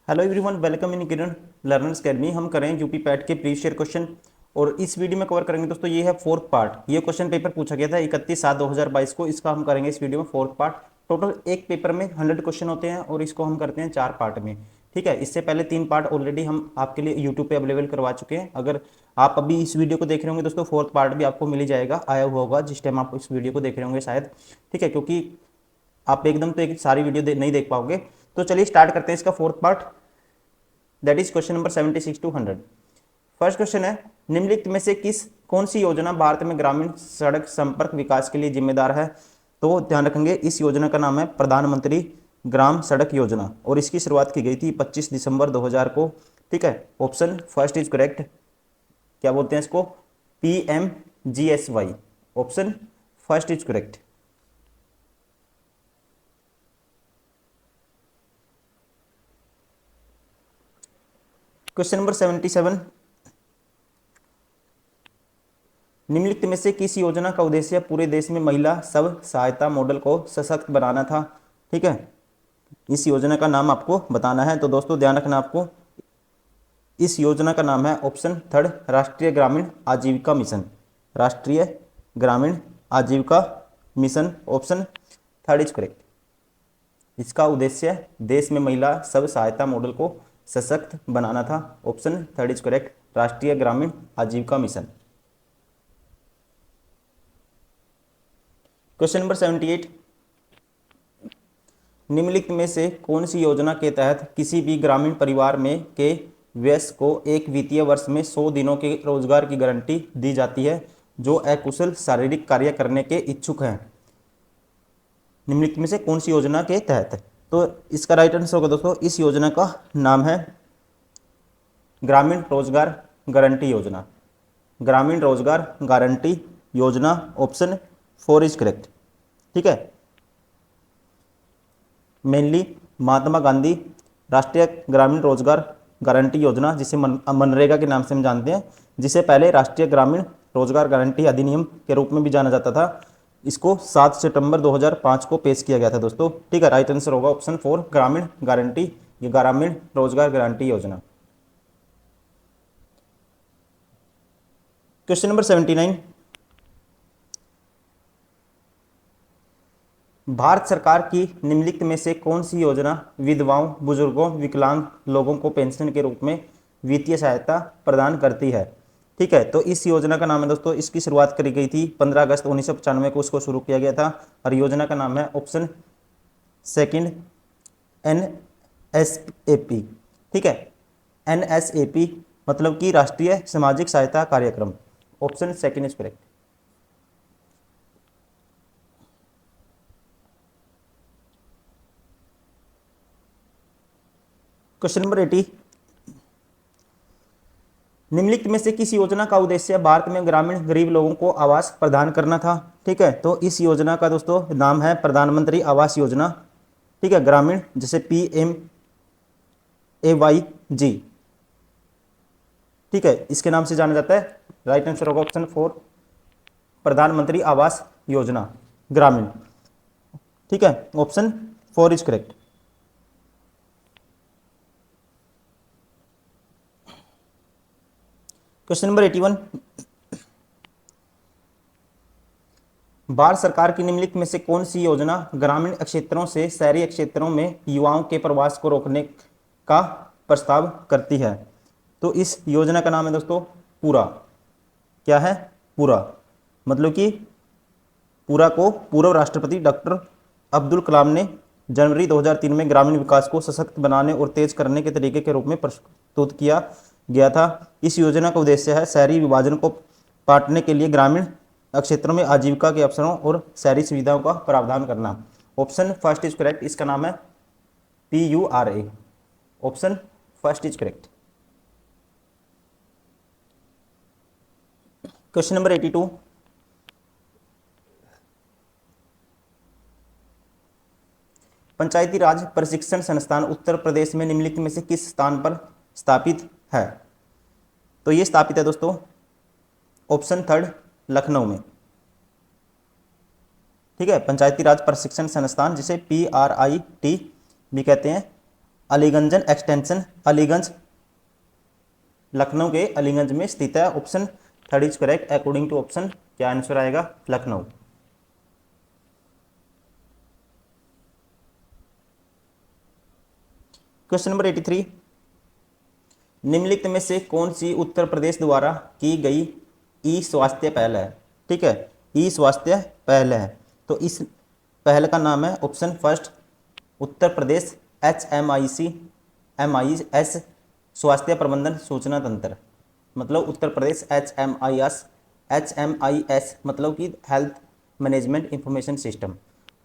Hello everyone, welcome in Kiran learners academy. हम करें UP PAT के प्रीवियस ईयर क्वेश्चन और इस वीडियो में कवर करेंगे दोस्तों। ये है फोर्थ पार्ट। ये क्वेश्चन पेपर पूछा गया था 31/7/2022 को। इसका हम करेंगे इस वीडियो में फोर्थ पार्ट। टोटल एक पेपर में 100 क्वेश्चन होते हैं और इसको हम करते हैं 4 पार्ट में। ठीक है, इससे पहले 3 पार्ट ऑलरेडी हम आपके लिए यूट्यूब पे अवेलेबल करवा चुके हैं। अगर आप अभी इस वीडियो को देख रहे होंगे दोस्तों, फोर्थ पार्ट भी आपको मिल ही जाएगा, आया हुआ होगा जिस टाइम आप इस वीडियो को देख रहे होंगे शायद। ठीक है, क्योंकि आप एकदम तो एक सारी वीडियो नहीं देख पाओगे। तो चलिए स्टार्ट करते हैं इसका fourth part, that is question number 76 to 100। First question है, निम्नलिखित में से कौन सी योजना भारत में ग्रामीण सड़क संपर्क विकास के लिए जिम्मेदार है? तो ध्यान रखेंगे, इस योजना का नाम है प्रधानमंत्री ग्राम सड़क योजना और इसकी शुरुआत की गई थी 25 दिसंबर 2000 को। ठीक है, ऑप्शन फर्स्ट इज करेक्ट। क्या बोलते हैं इसको? PMGSY। Option first is correct. Question number 77, निम्नलिखित में से किस योजना का उद्देश्य पूरे देश में महिला स्व सहायता मॉडल को सशक्त बनाना था? ठीक है, इस योजना का नाम आपको बताना है। तो दोस्तों ध्यान रखना आपको, इस योजना का नाम है ऑप्शन थर्ड, राष्ट्रीय ग्रामीण आजीविका मिशन। राष्ट्रीय ग्रामीण आजीविका mission, option third is correct. इसका उद्देश्य देश में महिला स्व सहायता मॉडल को सशक्त बनाना था। ऑप्शन थर्ड इज करेक्ट, राष्ट्रीय ग्रामीण आजीविका मिशन। क्वेश्चन नंबर 78, निम्नलिखित में से कौन सी योजना के तहत किसी भी ग्रामीण परिवार में के वयस्क को एक वित्तीय वर्ष में 100 दिनों के रोजगार की गारंटी दी जाती है जो अकुशल शारीरिक कार्य करने के इच्छुक हैं? निम्नलिखित में से कौन सी योजना के तहत? तो इसका राइट आंसर होगा दोस्तों, इस योजना का नाम है ग्रामीण रोजगार गारंटी योजना। ग्रामीण रोजगार गारंटी योजना, ऑप्शन 4 इज करेक्ट। ठीक है, मेनली महात्मा गांधी राष्ट्रीय ग्रामीण रोजगार गारंटी योजना, जिसे मनरेगा के नाम से हम जानते हैं, जिसे पहले राष्ट्रीय ग्रामीण रोजगार गारंटी अधिनियम के रूप में भी जाना जाता था। इसको 7 सितंबर 2005 को पेश किया गया था दोस्तों। ठीक है, राइट आंसर होगा ऑप्शन 4, ग्रामीण गारंटी, ये ग्रामीण रोजगार गारंटी योजना। क्वेश्चन नंबर 79, भारत सरकार की निम्नलिखित में से कौन सी योजना विधवाओं, बुजुर्गों, विकलांग लोगों को पेंशन के रूप में वित्तीय सहायता प्रदान करती है? ठीक है, तो इस योजना का नाम है दोस्तों, इसकी शुरुआत करी गई थी 15 अगस्त 1995 को इसको शुरू किया गया था और योजना का नाम है ऑप्शन सेकंड NSAP। ठीक है, NSAP मतलब कि राष्ट्रीय सामाजिक सहायता कार्यक्रम। Option second is correct. Question number 80, निम्नलिखित में से किस योजना का उद्देश्य भारत में ग्रामीण गरीब लोगों को आवास प्रदान करना था? ठीक है, तो इस योजना का दोस्तों नाम है प्रधानमंत्री आवास योजना। ठीक है, ग्रामीण जैसे PMAYG। ठीक है, इसके नाम से जाना जाता है। राइट आंसर होगा ऑप्शन 4, प्रधानमंत्री आवास योजना ग्रामीण। ठीक है, option 4 is correct. Question number 81, Bharat सरकार की निम्नलिखित में से कौन सी योजना ग्रामीण क्षेत्रों से शहरी क्षेत्रों में युवाओं के प्रवास को रोकने का प्रस्ताव करती है? तो इस योजना का नाम है दोस्तों पूरा। क्या है? पूरा मतलब कि पूरा को पूर्व राष्ट्रपति डॉक्टर अब्दुल कलाम ने जनवरी 2003 में ग्रामीण विकास को सशक्त बनाने और तेज करने के तरीके के रूप में प्रस्तुत किया गया था। इस योजना का उद्देश्य है शहरी विभाजन को पाटने के लिए ग्रामीण क्षेत्रों में आजीविका के अवसरों और शहरी सुविधाओं का प्रावधान करना। ऑप्शन फर्स्ट इज करेक्ट, इसका नाम है PURA। Option first is correct. Question number 82, पंचायती राज प्रशिक्षण संस्थान उत्तर प्रदेश में निम्नलिखित में से किस स्थान पर स्थापित है? तो ये स्थापित है दोस्तों ऑप्शन थर्ड, लखनऊ में। ठीक है, पंचायती राज प्रशिक्षण संस्थान जिसे PRIT भी कहते हैं, अलीगंजन एक्सटेंशन, अलीगंज लखनऊ के अलीगंज में स्थित है। Option third is correct according to option, क्या आंसर आएगा, लखनऊ। क्वेश्चन नंबर 83, निम्नलिखित में से कौन सी उत्तर प्रदेश द्वारा की गई ई स्वास्थ्य पहल है। ठीक है, ई स्वास्थ्य पहल है, तो इस पहल का नाम है option first Uttar Pradesh HMIS स्वास्थ्य प्रबंधन सूचना तंत्र, मतलब उत्तर प्रदेश HMIS मतलब कि health management information system.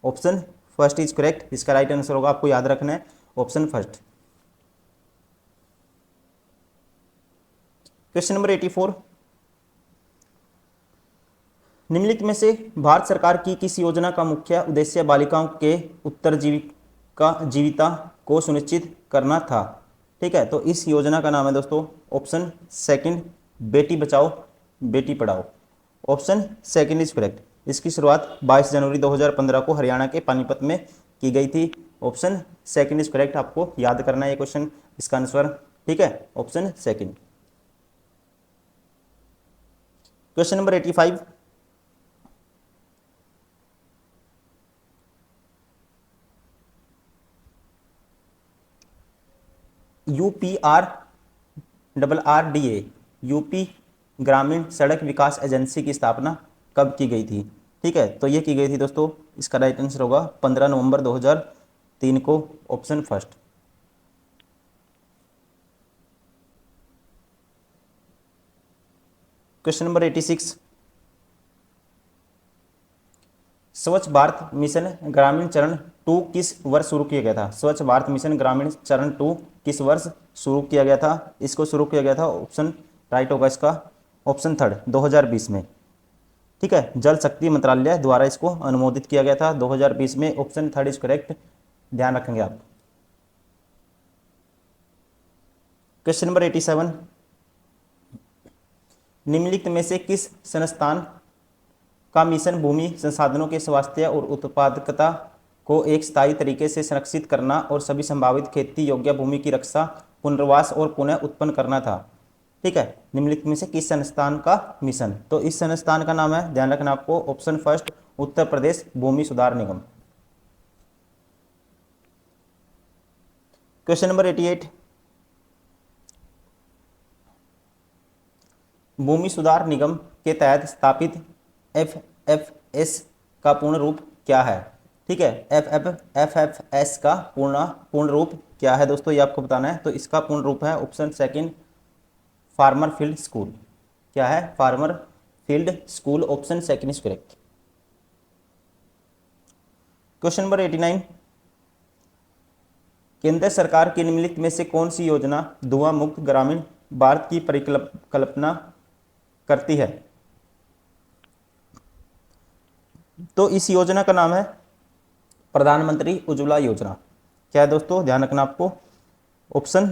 Option first is correct, इसका राइट आंसर होगा, आपको याद रखना है ऑप्शन फर्स्ट। क्वेश्चन नंबर 84, निम्नलिखित में से भारत सरकार की किस योजना का मुख्य उद्देश्य बालिकाओं के जीविता को सुनिश्चित करना था। ठीक है, तो इस योजना का नाम है दोस्तों option second Beti Bachao Beti Padhao. Option second is correct. इसकी शुरुआत 22 जनवरी 2015 को हरियाणा के पानीपत में की गई थी। ऑप्शन सेकंड इज करेक्ट, आपको याद करना है ये क्वेश्चन, इसका आंसर। ठीक है, option second. Question number 85, UPRRDA UP ग्रामीण सड़क विकास एजेंसी की स्थापना कब की गई थी। ठीक है, तो ये की गई थी दोस्तों, इसका राइट आंसर होगा 15 नवंबर 2003 को, ऑप्शन फर्स्ट। क्वेश्चन नंबर 86, स्वच्छ भारत मिशन ग्रामीण चरण 2 किस वर्ष शुरू किया गया था। स्वच्छ भारत मिशन ग्रामीण चरण 2 किस वर्ष शुरू किया गया था। इसको शुरू किया गया था, ऑप्शन राइट होगा इसका, ऑप्शन थर्ड 2020 में। ठीक है, जल शक्ति मंत्रालय द्वारा इसको अनुमोदित किया गया था 2020 में, ऑप्शन थर्ड इज करेक्ट, ध्यान रखेंगे आप। क्वेश्चन नंबर 87, निम्नलिखित में से किस संस्थान का मिशन भूमि संसाधनों के स्वास्थ्य और उत्पादकता को एक स्थायी तरीके से संरक्षित करना और सभी संभावित खेती योग्य भूमि की रक्षा, पुनर्वास और पुनः उत्पन्न करना था। ठीक है, निम्नलिखित में से किस संस्थान का मिशन, तो इस संस्थान का नाम है, ध्यान रखना आपको, ऑप्शन फर्स्ट उत्तर प्रदेश भूमि सुधार निगम। क्वेश्चन नंबर 88, भूमि सुधार निगम के तहत स्थापित FFS का पूर्ण रूप क्या है। ठीक है, FFS का पूर्ण रूप क्या है दोस्तों, ये आपको बताना है। तो इसका पूर्ण रूप है option second farmer field school. क्या है, farmer field school, option second is correct. Question number 89, केंद्र सरकार की निम्नलिखित में से कौन सी योजना धुआं मुक्त ग्रामीण भारत की परिकल्पना करती है। तो इस योजना का नाम है प्रधानमंत्री उज्ज्वला योजना। क्या है दोस्तों, ध्यान रखना आपको, ऑप्शन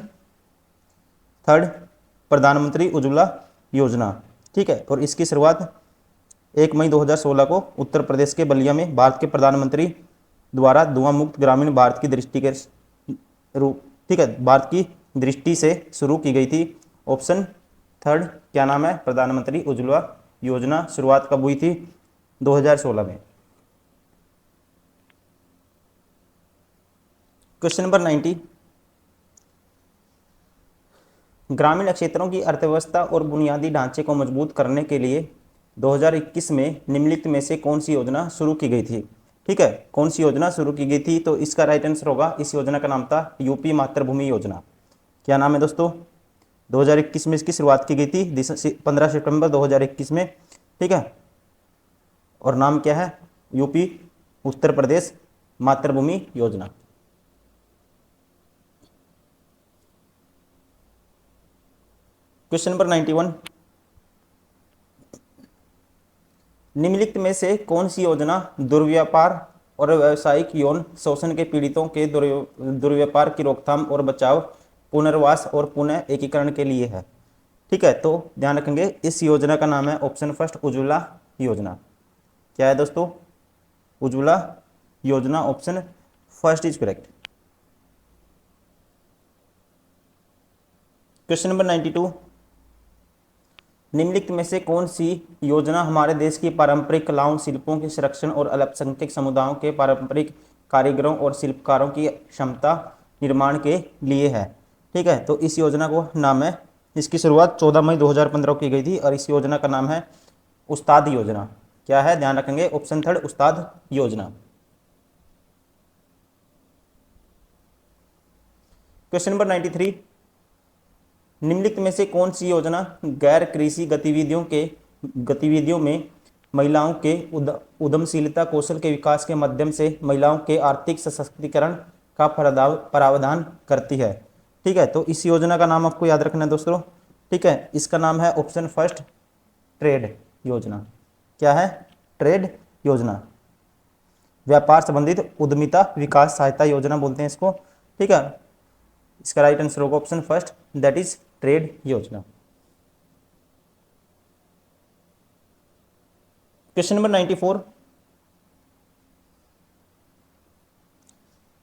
थर्ड प्रधानमंत्री उज्ज्वला योजना। ठीक है, और इसकी शुरुआत 1 मई 2016 को उत्तर प्रदेश के बलिया में भारत के प्रधानमंत्री द्वारा धुआं मुक्त ग्रामीण भारत की दृष्टि के रूप, ठीक है, भारत की दृष्टि से शुरू की गई थी। ऑप्शन थर्ड क्या नाम है, प्रधानमंत्री उज्ज्वला योजना। शुरुआत कब हुई थी, 2016 में। क्वेश्चन नंबर 90, ग्रामीण क्षेत्रों की अर्थव्यवस्था और बुनियादी ढांचे को मजबूत करने के लिए 2021 में निम्नलिखित में से कौन सी योजना शुरू की गई थी। ठीक है, कौन सी योजना शुरू की गई थी, तो इसका राइट आंसर होगा, इस योजना का नाम था यूपी मातृभूमि योजना। क्या नाम है दोस्तों, 2021 में इसकी शुरुआत की गई थी 15 सितंबर 2021 में। ठीक है, और नाम क्या है, यूपी उत्तर प्रदेश मातृभूमि योजना। क्वेश्चन नंबर 91, निम्नलिखित में से कौन सी योजना दुर्व्यापार और व्यावसायिक यौन शोषण के पीड़ितों के दुर्व्यापार की रोकथाम और बचाव, पुनर्वास और पुनः एकीकरण के लिए है। ठीक है, तो ध्यान रखेंगे, इस योजना का नाम है ऑप्शन फर्स्ट उज्ज्वला योजना। क्या है दोस्तों, उज्ज्वला योजना, option first is correct. Question number 92, निम्नलिखित में से कौन सी योजना हमारे देश की पारंपरिक कलाओं, शिल्पों के संरक्षण और अल्पसंख्यक समुदायों के पारंपरिक कारीगरों और शिल्पकारों की क्षमता निर्माण के लिए है? ठीक है, तो इस योजना को नाम है, इसकी शुरुआत 14 मई 2015 को की गई थी और इस योजना का नाम है उस्ताद योजना। क्या है, ध्यान रखेंगे, ऑप्शन थर्ड उस्ताद योजना। क्वेश्चन नंबर 93, निम्नलिखित में से कौन सी योजना गैर कृषि गतिविधियों में महिलाओं के उद्यमशीलता कौशल के विकास के माध्यम से महिलाओं के आर्थिक सशक्तिकरण का प्रावधान करती है? ठीक है, तो इस योजना का नाम आपको याद रखना है दोस्तों। ठीक है, इसका नाम है ऑप्शन फर्स्ट ट्रेड योजना। क्या है, ट्रेड योजना, व्यापार संबंधित उद्यमिता विकास सहायता योजना बोलते हैं इसको। ठीक है, इसका राइट आंसर होगा option first, that is trade योजना। क्वेश्चन नंबर 94,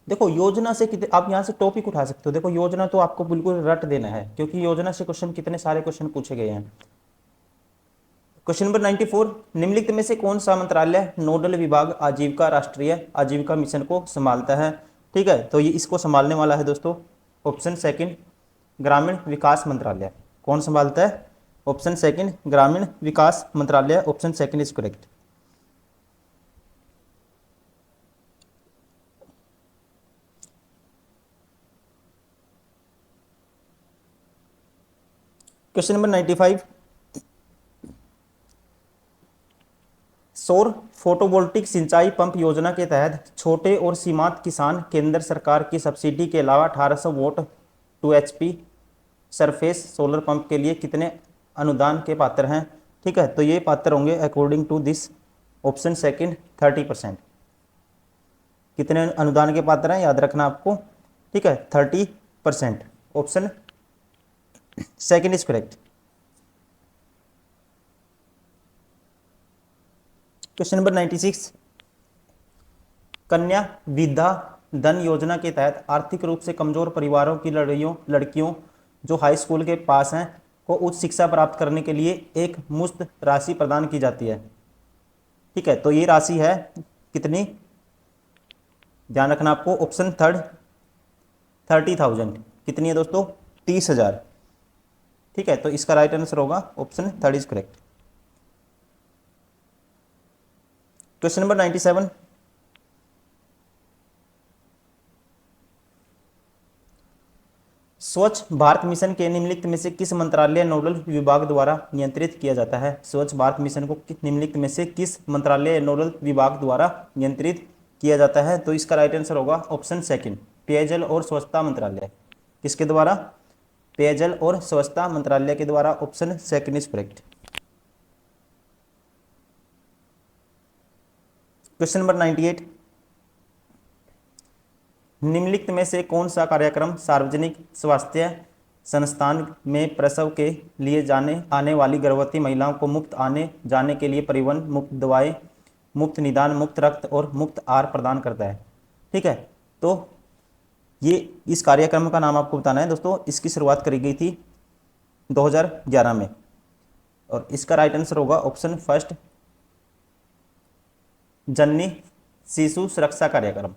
देखो योजना से कितने आप यहां से टॉपिक उठा सकते हो। देखो योजना तो आपको बिल्कुल रट देना है क्योंकि योजना से क्वेश्चन कितने सारे क्वेश्चन पूछे गए हैं। क्वेश्चन नंबर 94, निम्नलिखित में से कौन सा मंत्रालय नोडल विभाग आजीविका राष्ट्रीय आजीविका मिशन को संभालता है? ठीक है, तो ये इसको संभालने वाला है दोस्तों ऑप्शन सेकंड ग्रामीण विकास मंत्रालय। कौन संभालता है? ऑप्शन सेकंड ग्रामीण विकास मंत्रालय, option second is correct. Question number 95, सौर फोटोवोल्टिक सिंचाई पंप योजना के तहत छोटे और सीमांत किसान केंद्र सरकार की सब्सिडी के अलावा 1800 vote 2 HP surface solar pump के लिए कितने अनुदान के पात्र हैं? ठीक है, तो ये पात्र होंगे according to this option second 30%। कितने अनुदान के पात्र हैं याद रखना आपको। ठीक है, 30%, option second is correct. Question number 96, कन्या विद्या धन योजना के तहत आर्थिक रूप से कमजोर परिवारों की लड़कियों जो हाई स्कूल के पास हैं को उच्च शिक्षा प्राप्त करने के लिए एक मुफ्त राशि प्रदान की जाती है। ठीक है, तो ये राशि है कितनी, ध्यान रखना आपको, ऑप्शन थर्ड 30,000। कितनी है दोस्तों? 30,000। ठीक है, तो इसका राइट आंसर होगा option third is correct. Question number 97, स्वच्छ भारत मिशन के निम्नलिखित में से किस मंत्रालय नोडल विभाग द्वारा नियंत्रित किया जाता है? स्वच्छ भारत मिशन को निम्नलिखित में से किस मंत्रालय नोडल विभाग द्वारा नियंत्रित किया जाता है? तो इसका राइट आंसर होगा ऑप्शन सेकंड पेयजल और स्वच्छता मंत्रालय। किसके द्वारा? पेयजल और स्वच्छता मंत्रालय के द्वारा, option second is correct. Question number 98, निम्नलिखित में से कौन सा कार्यक्रम सार्वजनिक स्वास्थ्य संस्थान में प्रसव के लिए आने वाली गर्भवती महिलाओं को मुफ्त आने जाने के लिए परिवहन, मुफ्त दवाएं, मुफ्त निदान, मुफ्त रक्त और मुफ्त आहार प्रदान करता है? ठीक है, तो ये इस कार्यक्रम का नाम आपको बताना है दोस्तों। इसकी शुरुआत करी गई थी 2011 में और इसका राइट आंसर होगा ऑप्शन फर्स्ट जननी शिशु सुरक्षा कार्यक्रम।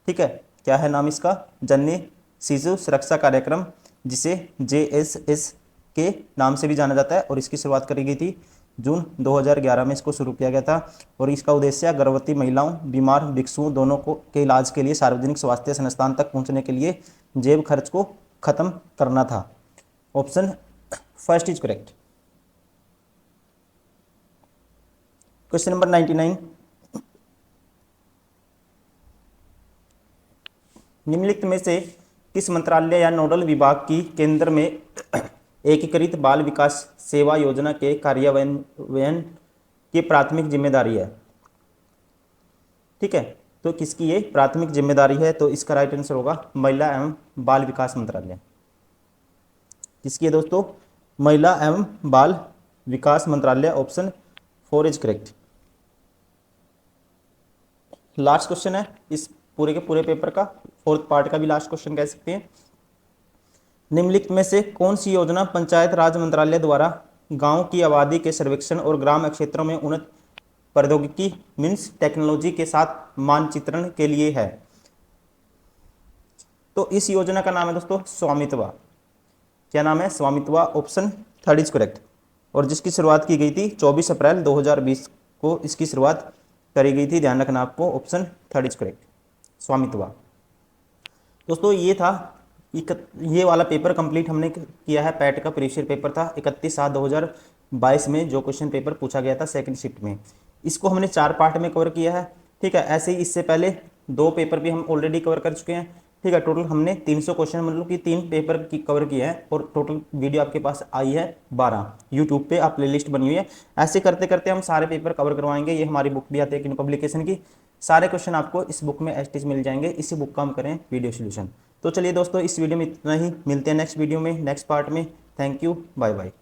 ठीक है, क्या है नाम इसका? जननी शिशु सुरक्षा कार्यक्रम, जिसे JSS के नाम से भी जाना जाता है और इसकी शुरुआत करी गई थी जून 2011 में इसको शुरू किया गया था और इसका उद्देश्य गर्भवती महिलाओं, बीमार भिक्षुओं दोनों को के इलाज के लिए सार्वजनिक स्वास्थ्य संस्थान तक पहुंचने के लिए जेब खर्च को खत्म करना था। Option first is correct. Question number 99, निम्नलिखित में से किस मंत्रालय या नोडल विभाग की केंद्र में एकीकृत बाल विकास सेवा योजना के कार्यान्वयन की प्राथमिक जिम्मेदारी है? ठीक है, तो किसकी ये प्राथमिक जिम्मेदारी है? तो इसका राइट आंसर होगा महिला एवं बाल विकास मंत्रालय। किसकी है दोस्तों? महिला एवं बाल विकास मंत्रालय, option 4 is correct. Last question है इस पूरे के पूरे पेपर का, फोर्थ पार्ट का भी लास्ट क्वेश्चन कह सकते हैं। निम्नलिखित में से कौन सी योजना पंचायत राज मंत्रालय द्वारा गांव की आबादी के सर्वेक्षण और ग्राम क्षेत्रों में उन्नत प्रौद्योगिकी मीन्स टेक्नोलॉजी के साथ मानचित्रण के लिए है? तो इस योजना का नाम है दोस्तों स्वामित्व। क्या नाम है? स्वामित्व। Option third is correct. और जिसकी शुरुआत की गई थी 24 अप्रैल 2020 को इसकी शुरुआत करी गई थी, ध्यान रखना आपको। ऑप्शन थर्ड इज करेक्ट, स्वामित्व। दोस्तों ये था ये वाला पेपर कंप्लीट हमने किया है। पैट का प्रीवियस ईयर पेपर था 31/7/2022 में जो क्वेश्चन पेपर पूछा गया था सेकंड शिफ्ट में। इसको हमने 4 पार्ट में कवर किया है, ठीक है। ऐसे ही इससे पहले 2 पेपर भी हम ऑलरेडी कवर कर चुके हैं, ठीक है। टोटल हमने 300 क्वेश्चन मतलब कि 3 पेपर की कवर किया है और टोटल वीडियो आपके पास आई है 12 यूट्यूब पे आप प्लेलिस्ट बनी हुई है। ऐसे करते करते हम सारे पेपर कवर करवाएंगे। ये हमारी बुक भी आती है किन पब्लिकेशन की, सारे क्वेश्चन आपको इस बुक में एसटीज मिल जाएंगे। इसी बुक का हम करें वीडियो सोल्यूशन। तो चलिए दोस्तों इस वीडियो में इतना ही, मिलते हैं नेक्स्ट वीडियो में नेक्स्ट पार्ट में। Thank you, bye bye.